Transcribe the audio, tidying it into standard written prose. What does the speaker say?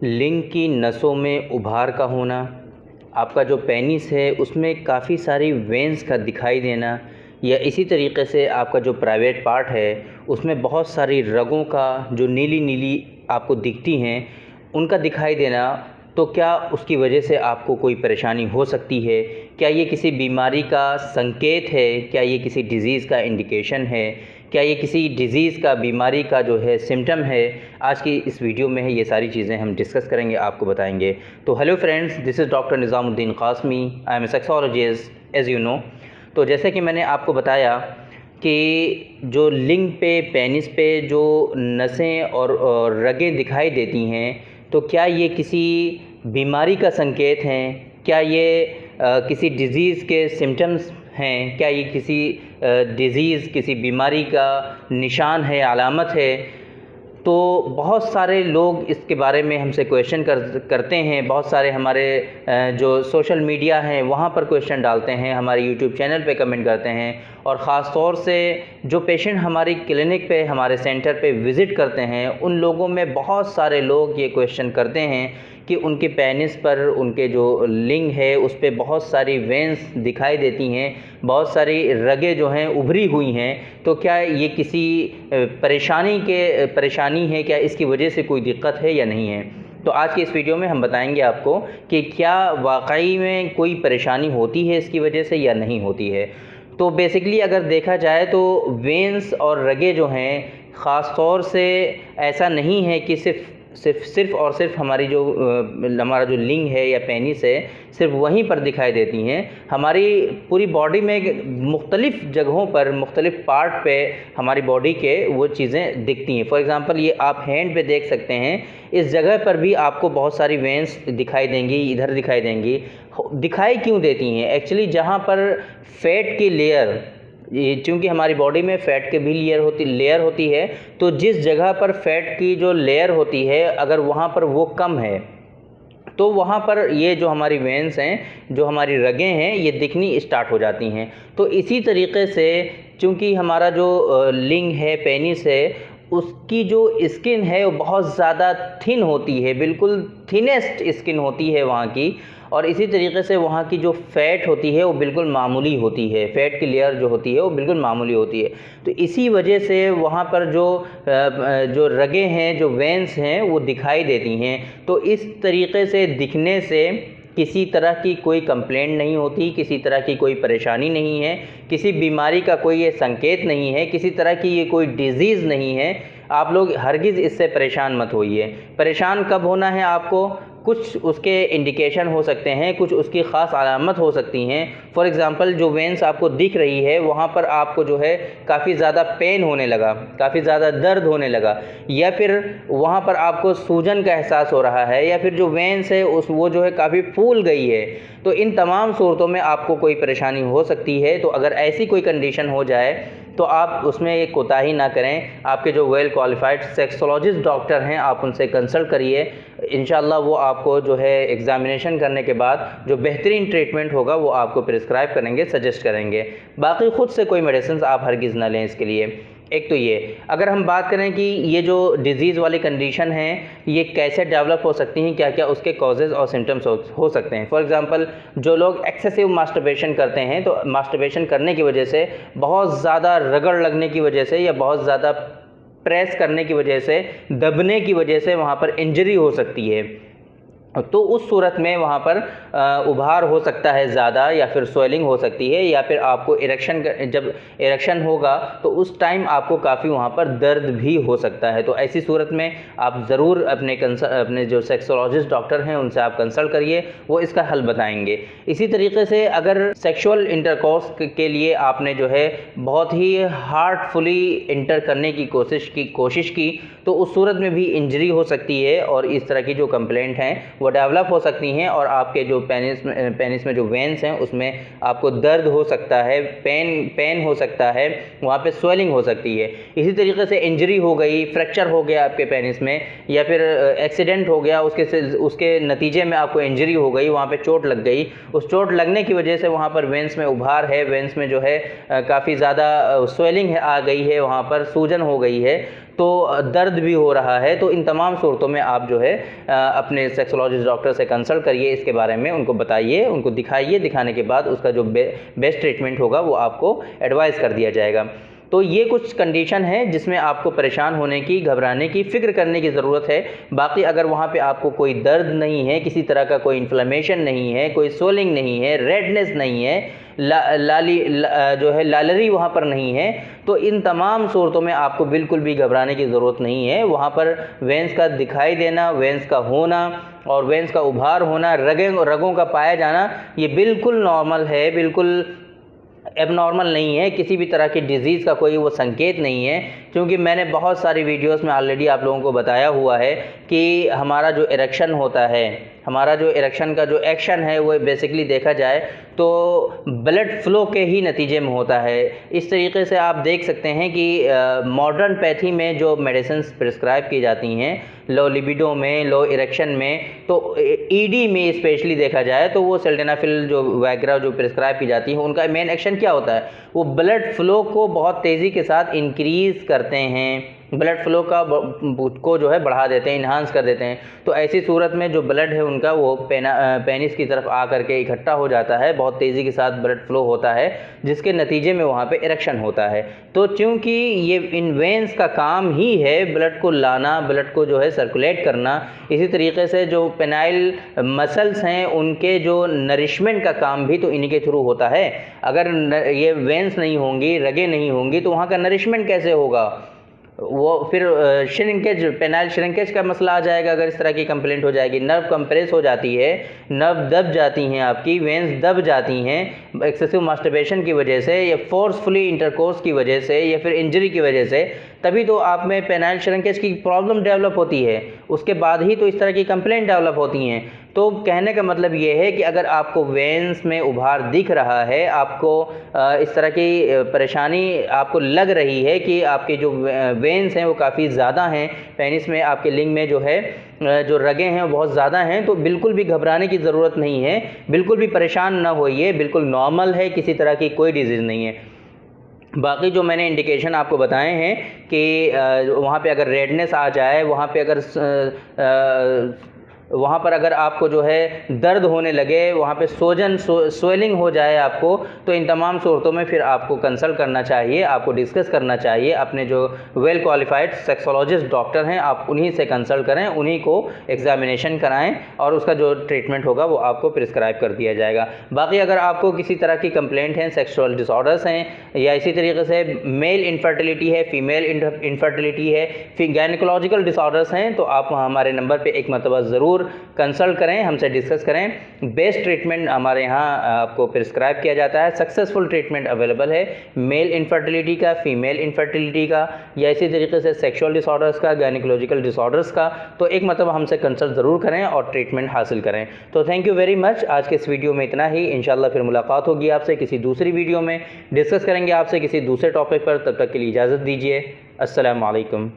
लिंग की नसों में उभार का होना, आपका जो पेनिस है उसमें काफ़ी सारी वेंस का दिखाई देना, या इसी तरीके से आपका जो प्राइवेट पार्ट है उसमें बहुत सारी रगों का जो नीली नीली आपको दिखती हैं उनका दिखाई देना, तो क्या उसकी वजह से आपको कोई परेशानी हो सकती है? क्या ये किसी बीमारी का संकेत है? क्या ये किसी डिज़ीज़ का इंडिकेशन है? क्या ये किसी डिज़ीज़ का, बीमारी का जो है सिम्टम है? आज की इस वीडियो में है ये सारी चीज़ें हम डिस्कस करेंगे, आपको बताएंगे। तो hello friends, this is doctor Nizamuddin Qasmi, I am a sexologist as you know. तो जैसे कि मैंने आपको बताया कि जो लिंग पे, पेनिस पे जो नसें और रगें दिखाई देती हैं, तो क्या ये किसी बीमारी का संकेत हैं? क्या ये किसी डिज़ीज़ के सिम्टम्स हैं? क्या ये किसी डिज़ीज़, किसी बीमारी का निशान है, अलामत है? तो बहुत सारे लोग इसके बारे में हमसे क्वेश्चन करते हैं। बहुत सारे हमारे जो सोशल मीडिया हैं वहाँ पर क्वेश्चन डालते हैं, हमारे यूट्यूब चैनल पे कमेंट करते हैं, और ख़ास तौर से जो पेशेंट हमारी क्लिनिक पे, हमारे सेंटर पे विज़िट करते हैं, उन लोगों में बहुत सारे लोग ये क्वेश्चन करते हैं कि उनके पेनिस पर, उनके जो लिंग है उस पे बहुत सारी वेंस दिखाई देती हैं, बहुत सारी रगें जो हैं उभरी हुई हैं। तो क्या ये किसी परेशानी है? क्या इसकी वजह से कोई दिक्कत है या नहीं है? तो आज की इस वीडियो में हम बताएंगे आपको कि क्या वाकई में कोई परेशानी होती है इसकी वजह से या नहीं होती है। तो बेसिकली अगर देखा जाए तो वेंस और रगें जो हैं, ख़ास तौर से ऐसा नहीं है कि सिर्फ़ हमारी जो हमारा जो लिंग है या पेनिस है सिर्फ वहीं पर दिखाई देती हैं। हमारी पूरी बॉडी में मुख्तलिफ़ जगहों पर, मुख्तलिफ़ पार्ट पे हमारी बॉडी के वो चीज़ें दिखती हैं। फॉर एग्ज़ाम्पल ये आप हैंड पे देख सकते हैं, इस जगह पर भी आपको बहुत सारी वेंस दिखाई देंगी, इधर दिखाई देंगी। दिखाई क्यों देती हैं? एक्चुअली जहाँ पर फ़ैट की लेयर, ये चूँकि हमारी बॉडी में फ़ैट की भी लेयर होती है, तो जिस जगह पर फ़ैट की जो लेयर होती है अगर वहाँ पर वो कम है तो वहाँ पर ये जो हमारी वेंस हैं, जो हमारी रगें हैं, ये दिखनी स्टार्ट हो जाती हैं। तो इसी तरीके से चूँकि हमारा जो लिंग है, पेनिस है, उसकी जो स्किन है वो बहुत ज़्यादा थिन होती है, बिल्कुल थिनेस्ट स्किन होती है वहाँ की, और इसी तरीके से वहाँ की जो फ़ैट होती है वो बिल्कुल मामूली होती है। फ़ैट की लेयर जो होती है वो बिल्कुल मामूली होती है। तो इसी वजह से वहाँ पर जो रगें हैं, जो वेंस हैं, वो दिखाई देती हैं। तो इस तरीके से दिखने से किसी तरह की कोई कंप्लेंट नहीं होती, किसी तरह की कोई परेशानी नहीं है, किसी बीमारी का कोई ये संकेत नहीं है, किसी तरह की ये कोई डिज़ीज़ नहीं है। आप लोग हरगिज़ इससे परेशान मत होइए। परेशान कब होना है आपको? कुछ उसके इंडिकेशन हो सकते हैं, कुछ उसकी ख़ास अलामत हो सकती हैं। फॉर एग्ज़ाम्पल जो वेंस आपको दिख रही है वहाँ पर आपको जो है काफ़ी ज़्यादा पेन होने लगा, काफ़ी ज़्यादा दर्द होने लगा, या फिर वहाँ पर आपको सूजन का एहसास हो रहा है, या फिर जो वेंस है वो जो है काफ़ी फूल गई है। तो इन तमाम सूरतों में आपको कोई परेशानी हो सकती है। तो अगर ऐसी कोई कंडीशन हो जाए तो आप उसमें एक कोताही ना करें। आपके जो वेल क्वालिफाइड सेक्सोलॉजिस्ट डॉक्टर हैं, आप उनसे कंसल्ट करिए। इंशाल्लाह वो आपको जो है एग्ज़ामिनेशन करने के बाद जो बेहतरीन ट्रीटमेंट होगा वो आपको प्रिस्क्राइब करेंगे, सजेस्ट करेंगे। बाकी ख़ुद से कोई मेडिसिन आप हरगिज़ ना लें इसके लिए। एक तो ये, अगर हम बात करें कि ये जो डिज़ीज़ वाली कंडीशन है ये कैसे डेवलप हो सकती हैं, क्या क्या उसके कॉजेज़ और सिम्टम्स हो सकते हैं। फॉर एग्ज़ाम्पल जो लोग एक्सेसिव मास्टरबेशन करते हैं, तो मास्टरबेशन करने की वजह से, बहुत ज़्यादा रगड़ लगने की वजह से, या बहुत ज़्यादा प्रेस करने की वजह से, दबने की वजह से वहाँ पर इंजरी हो सकती है। तो उस सूरत में वहाँ पर उभार हो सकता है ज़्यादा, या फिर स्वेलिंग हो सकती है, या फिर आपको जब इरेक्शन होगा तो उस टाइम आपको काफ़ी वहाँ पर दर्द भी हो सकता है। तो ऐसी सूरत में आप ज़रूर अपने जो सेक्सोलॉजिस्ट डॉक्टर हैं उनसे आप कंसल्ट करिए, वो इसका हल बताएंगे। इसी तरीके से अगर सेक्सुअल इंटरकोर्स के लिए आपने जो है बहुत ही हार्टफुली इंटर करने की कोशिश की तो उस सूरत में भी इंजरी हो सकती है, और इस तरह की जो कंप्लेंट हैं वो डेवलप हो सकती हैं, और आपके जो पेनिस में जो वेंस हैं उसमें आपको दर्द हो सकता है, पेन हो सकता है, वहाँ पे स्वेलिंग हो सकती है। इसी तरीके से इंजरी हो गई, फ्रैक्चर हो गया आपके पेनिस में, या फिर एक्सीडेंट हो गया, उसके नतीजे में आपको इंजरी हो गई, वहाँ पे चोट लग गई। उस चोट लगने की वजह से वहाँ पर वेंस में उभार है, वेंस में जो है काफ़ी ज़्यादा स्वेलिंग आ गई है, वहाँ पर सूजन हो गई है। तो दर्द भी हो रहा है, तो इन तमाम सूरतों में आप जो है अपने सेक्सोलॉजिस्ट डॉक्टर से कंसल्ट करिए, इसके बारे में उनको बताइए, उनको दिखाइए, दिखाने के बाद उसका जो बेस्ट ट्रीटमेंट होगा वो आपको एडवाइस कर दिया जाएगा। तो ये कुछ कंडीशन है जिसमें आपको परेशान होने की, घबराने की, फ़िक्र करने की ज़रूरत है। बाकी अगर वहाँ पे आपको कोई दर्द नहीं है, किसी तरह का कोई इन्फ्लेमेशन नहीं है, कोई स्वेलिंग नहीं है, रेडनेस नहीं है, जो है लालरी वहाँ पर नहीं है, तो इन तमाम सूरतों में आपको बिल्कुल भी घबराने की ज़रूरत नहीं है। वहाँ पर वेंस का दिखाई देना, वेंस का होना और वेंस का उभार होना, रगों का पाया जाना, ये बिल्कुल नॉर्मल है, बिल्कुल एबनॉर्मल नहीं है, किसी भी तरह की डिज़ीज़ का कोई वो संकेत नहीं है। क्योंकि मैंने बहुत सारी वीडियोस में ऑलरेडी आप लोगों को बताया हुआ है कि हमारा जो इरेक्शन होता है, हमारा जो इरेक्शन का जो एक्शन है वो बेसिकली देखा जाए तो ब्लड फ्लो के ही नतीजे में होता है। इस तरीके से आप देख सकते हैं कि मॉडर्न पैथी में जो मेडिसिन्स प्रिस्क्राइब की जाती हैं, लो लिबिडो में, लो इरेक्शन में, तो ईडी में स्पेशली देखा जाए तो वो सिल्डेनाफिल जो वैग्रा जो प्रिस्क्राइब की जाती है, उनका मेन एक्शन क्या होता है? वो ब्लड फ्लो को बहुत तेज़ी के साथ इंक्रीज़ करते हैं, ब्लड फ्लो को जो है बढ़ा देते हैं, इन्हांस कर देते हैं। तो ऐसी सूरत में जो ब्लड है उनका वो पेनिस की तरफ आ करके इकट्ठा हो जाता है, बहुत तेज़ी के साथ ब्लड फ्लो होता है, जिसके नतीजे में वहाँ पे इरेक्शन होता है। तो चूँकि ये इन वेंस का काम ही है ब्लड को लाना, ब्लड को जो है सर्कुलेट करना, इसी तरीके से जो पेनाइल मसल्स हैं उनके जो नरिशमेंट का काम भी तो इन्हीं के थ्रू होता है। अगर ये वेंस नहीं होंगी, रगें नहीं होंगी, तो वहाँ का नरिशमेंट कैसे होगा? वो फिर श्रिंकेज, पेनाइल श्रिंकेज का मसला आ जाएगा। अगर इस तरह की कंप्लेंट हो जाएगी, नर्व कंप्रेस हो जाती है, नर्व दब जाती हैं, आपकी वेंस दब जाती हैं एक्सेसिव मास्टरबेशन की वजह से, या फोर्सफुली इंटरकोर्स की वजह से, या फिर इंजरी की वजह से, तभी तो आप में पेनाइल श्रिंकेज की प्रॉब्लम डेवलप होती है। उसके बाद ही तो इस तरह की कंप्लेंट डेवलप होती हैं। तो कहने का मतलब ये है कि अगर आपको वेंस में उभार दिख रहा है, आपको इस तरह की परेशानी आपको लग रही है कि आपके जो वेंस हैं वो काफ़ी ज़्यादा हैं, पेनिस में आपके लिंग में जो है जो रगें हैं वो बहुत ज़्यादा हैं, तो बिल्कुल भी घबराने की ज़रूरत नहीं है, बिल्कुल भी परेशान ना होइए, बिल्कुल नॉर्मल है, किसी तरह की कोई डिजीज़ नहीं है। बाकी जो मैंने इंडिकेशन आपको बताए हैं कि वहाँ पे अगर रेडनेस आ जाए, वहाँ पर अगर आपको जो है दर्द होने लगे, वहाँ पे स्वेलिंग हो जाए आपको, तो इन तमाम सूरतों में फिर आपको कंसल्ट करना चाहिए, आपको डिस्कस करना चाहिए अपने जो वेल क्वालिफाइड सेक्सोलॉजिस्ट डॉक्टर हैं, आप उन्हीं से कंसल्ट करें, उन्हीं को एग्जामिनेशन कराएं और उसका जो ट्रीटमेंट होगा वो आपको प्रिस्क्राइब कर दिया जाएगा। बाकी अगर आपको किसी तरह की कंप्लेंट है, सेक्सुअल डिसऑर्डर्स हैं, या इसी तरीके से मेल इनफर्टिलिटी है, फीमेल इनफर्टिलिटी है, गायनिकोलॉजिकल डिसऑर्डर्स हैं, तो आप हमारे नंबर पर एक मरतबा ज़रूर कंसल्ट करें, हमसे डिस्कस करें। बेस्ट ट्रीटमेंट हमारे यहाँ आपको प्रिस्क्राइब किया जाता है, सक्सेसफुल ट्रीटमेंट अवेलेबल है मेल इनफर्टिलिटी का, फीमेल इनफर्टिलिटी का, या इसी तरीके से सेक्सुअल डिसऑर्डर्स का, गायनिकोलॉजिकल डिसऑर्डर्स का। तो एक मतलब हमसे कंसल्ट ज़रूर करें और ट्रीटमेंट हासिल करें। तो थैंक यू वेरी मच। आज के इस वीडियो में इतना ही। इंशाल्लाह फिर मुलाकात होगी आपसे किसी दूसरी वीडियो में, डिस्कस करेंगे आपसे किसी दूसरे टॉपिक पर। तब तक के लिए इजाज़त दीजिए। अस्सलामु अलैकुम।